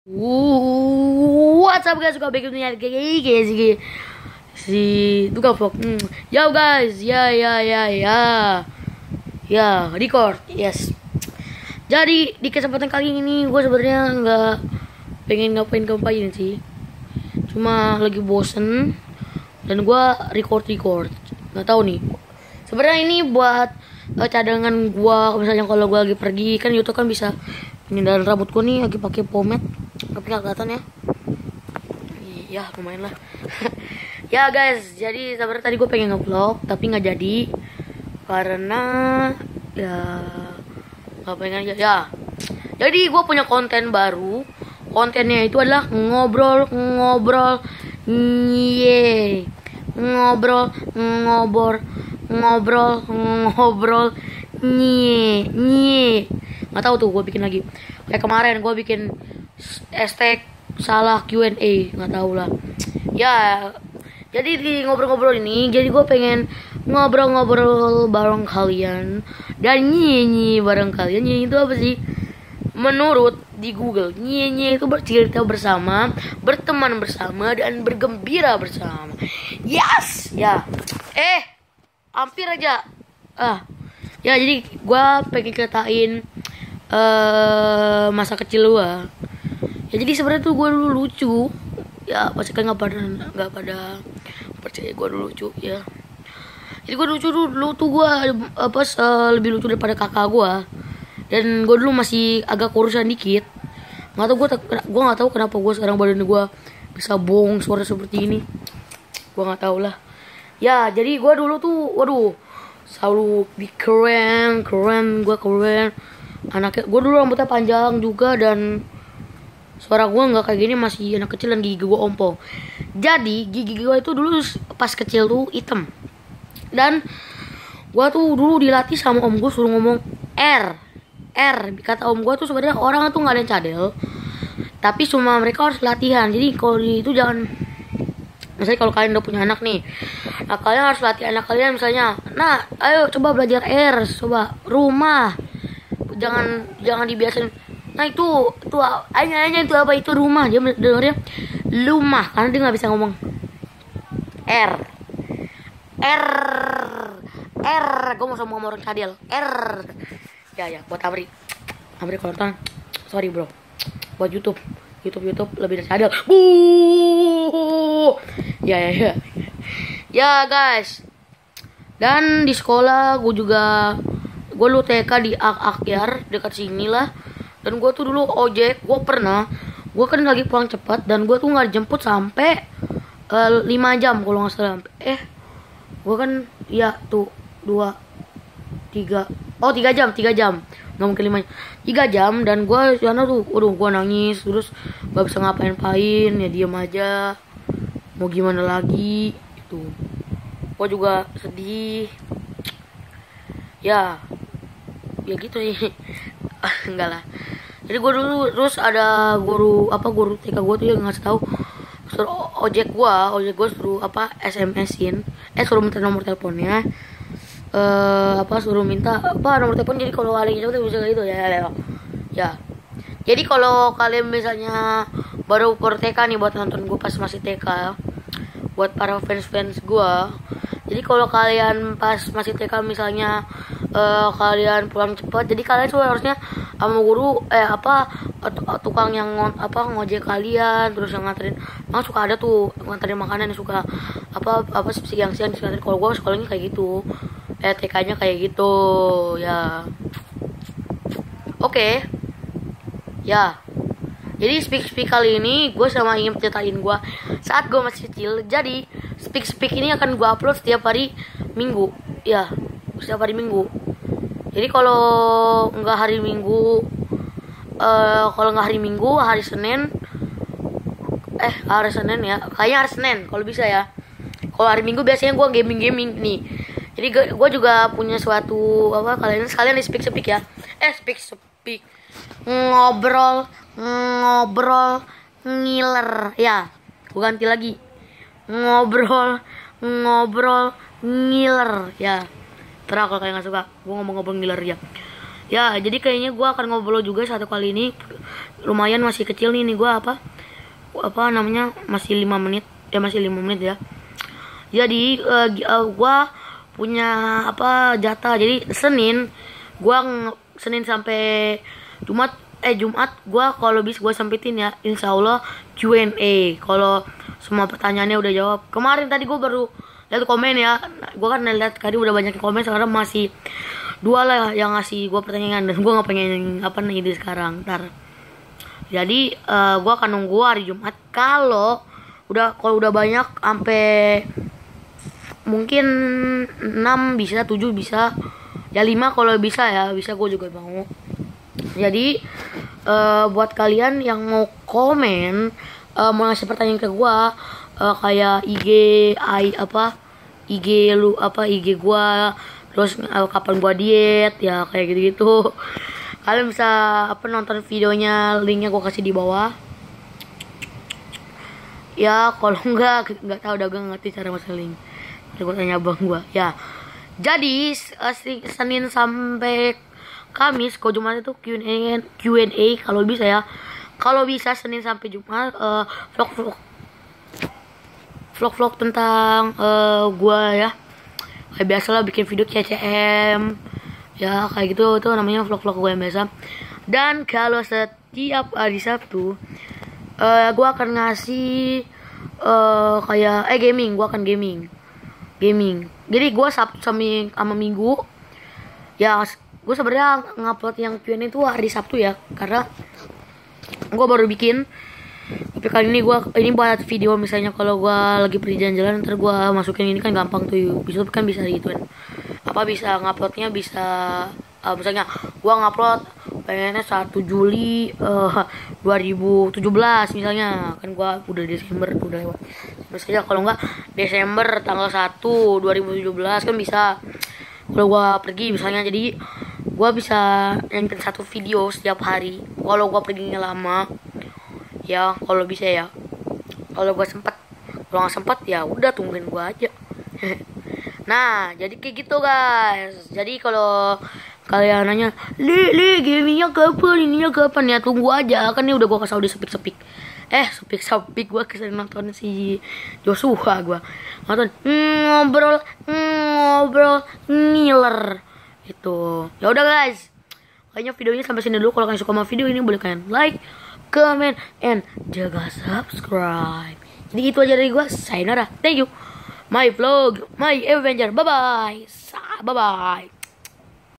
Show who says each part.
Speaker 1: What's up guys, suka bikin kayak si tukang vlog. Yo guys, ya record, yes. Jadi di kesempatan kali ini gue sebenarnya nggak pengen ngapain sih, cuma lagi bosen dan gue record. Nggak tahu nih. Sebenarnya ini buat cadangan gue, misalnya kalau gue lagi pergi kan YouTube kan bisa. Ini dan rambut gue nih lagi pakai pomade, tapi nggak kelihatan ya. Iya lumayan lah. Ya guys, jadi sebenarnya tadi gue pengen nge-vlog tapi nggak jadi karena ya nggak pengen aja ya. Jadi gue punya konten baru. Kontennya itu adalah ngobrol nye. Nggak tahu tuh gue bikin lagi kayak kemarin gue bikin hashtag salah Q&A, nggak tahu lah ya. Jadi di ngobrol-ngobrol ini jadi gue pengen ngobrol bareng kalian dan nyi bareng kalian. Nyi itu apa sih menurut di Google? Nyi itu bercerita bersama, berteman bersama, dan bergembira bersama. Yes ya. Hampir aja ya. Jadi gue pengen ceritain masa kecil gua. Ya jadi sebenarnya tuh gua dulu lucu. Ya pasti kan nggak pada percaya gua dulu lucu ya. Jadi gua lucu dulu tuh gua lebih lucu daripada kakak gua. Dan gua dulu masih agak kurusan dikit. Gua nggak tahu kenapa gua sekarang badan gua bisa bong suara seperti ini. Gua nggak tahu lah. Ya jadi gua dulu tuh selalu keren, gua keren. Anaknya gue dulu rambutnya panjang juga dan suara gue nggak kayak gini, masih anak kecil dan gigi gue ompong. Jadi gigi gue itu dulu pas kecil tuh hitam dan gue tuh dulu dilatih sama om gue suruh ngomong R. Kata om gue tuh sebenarnya orang tuh nggak ada yang cadel, tapi cuma mereka harus latihan. Jadi kalau itu jangan, misalnya kalau kalian udah punya anak nih, nah kalian harus latih anak kalian misalnya, nah ayo coba belajar R, coba rumah. Jangan dibiasain. Nah itu hanya itu apa itu rumah, dia dengarnya lumah karena dia nggak bisa ngomong R. Gue mau sama orang cadel R. Ya buat Amri kalau nonton, sorry bro, buat YouTube lebih dari cadel. Ya guys. Dan di sekolah gue lu TK di Akyar dekat sini lah. Dan gue tuh dulu ojek. Gue kan lagi pulang cepat dan gue tuh nggak dijemput sampai 5 jam kalau nggak salah. Gue kan ya tuh 3 jam nggak mungkin 3 jam. Dan gue sana tuh gue nangis terus gak bisa ngapain ya, diem aja, mau gimana lagi itu. Gue juga sedih ya gitu sih. Enggak lah. Jadi gue dulu terus ada guru TK gue tuh yang ngasih tahu, suruh ojek gue suruh SMS-in, suruh minta nomor teleponnya, suruh minta nomor telepon. Jadi kalau kalian itu bisa gitu ya. Jadi kalau kalian misalnya baru TK nih, buat nonton gue pas masih TK, buat para fans gue. Jadi kalau kalian pas masih TK misalnya kalian pulang cepat, jadi kalian tuh harusnya sama guru tukang yang ngojek kalian, terus yang nganterin. Suka ada tuh nganterin makanan yang suka siang-siang nganterin. Kalau gue sekolahnya kayak gitu, TK-nya kayak gitu ya. Oke. Ya. Jadi speak kali ini gue sama ingin ceritain gue saat gue masih kecil. Jadi speak ini akan gue upload setiap hari Minggu. Ya, setiap hari Minggu. Jadi kalau nggak hari Minggu, hari Senin. Hari Senin ya. Kayaknya hari Senin kalau bisa ya. Kalau hari Minggu biasanya gue gaming nih. Jadi gue juga punya suatu kalian di speak ya. Speak. Ngobrol ngiler ya. Gue ganti lagi. Ngobrol ngiler ya. Terus kalau kalian nggak suka gue ngomong ngobrol ngiler ya. Ya jadi kayaknya gue akan ngobrol juga satu kali ini lumayan masih kecil nih gue apa namanya, masih 5 menit ya, masih 5 menit ya. Jadi gue punya jatah. Jadi Senin sampai Jumat gue kalau bisa gue sempetin ya, insya Allah Q&A kalau semua pertanyaannya udah jawab. Kemarin tadi gue baru lihat komen ya, gue kan lihat tadi udah banyak komen, sekarang masih 2 lah yang ngasih gue pertanyaan, dan gue nggak pengen ini sekarang ntar. Jadi gue akan nunggu hari Jumat. Kalau udah banyak sampai mungkin 6 bisa, 7 bisa, ya 5 kalau bisa ya, bisa gue juga mau. Jadi buat kalian yang mau komen, mau ngasih pertanyaan ke gue, kayak IG gue, terus kapan gue diet ya, kayak gitu. Kalian bisa nonton videonya, linknya gue kasih di bawah. Ya kalau nggak tahu, udah gue ngerti cara masuk link. Gue tanya abang gue ya. Jadi Senin sampai Kamis, kalau Jumat itu Q&A kalau bisa ya. Kalau bisa Senin sampai Jumat vlog tentang gue ya. Kayak biasa lah, bikin video CCM ya, kayak gitu, itu namanya vlog gue yang biasa. Dan kalau setiap hari Sabtu gue akan ngasih kayak gaming. Gue akan gaming. Jadi gue Sabtu sama Minggu ya, gue sebenarnya ngupload yang Q&A itu hari Sabtu ya, karena gue baru bikin. Tapi kali ini buat video, misalnya kalau gue lagi pergi jalan-jalan, ntar gue masukin ini kan gampang tuh, bisa kan, bisa gitu kan. Bisa nguploadnya bisa misalnya gue ngupload pengennya 1 Juli 2017 misalnya, kan gue udah Desember, udah lewat. Terus aja kalau enggak Desember tanggal 1 2017 kan bisa, kalau gue pergi misalnya. Jadi gue bisa nyanyiin 1 video setiap hari kalau gue perginya lama ya, kalau bisa ya. Kalau gue sempet, kalau nggak sempet ya udah tungguin gue aja. Nah jadi kayak gitu guys. Jadi kalau kalian nanya, li gamingnya kapan, ininya kapan, ya tunggu aja, kan ini udah gue kasih di sepik gue kesini nonton si Joshua, gue nonton ngobrol ngiler itu. Ya udah guys, kayaknya videonya sampai sini dulu. Kalau kalian suka sama video ini, boleh kalian like, comment, and jaga subscribe. Jadi itu aja dari gue, sayonara, thank you. My vlog, my adventure, bye bye.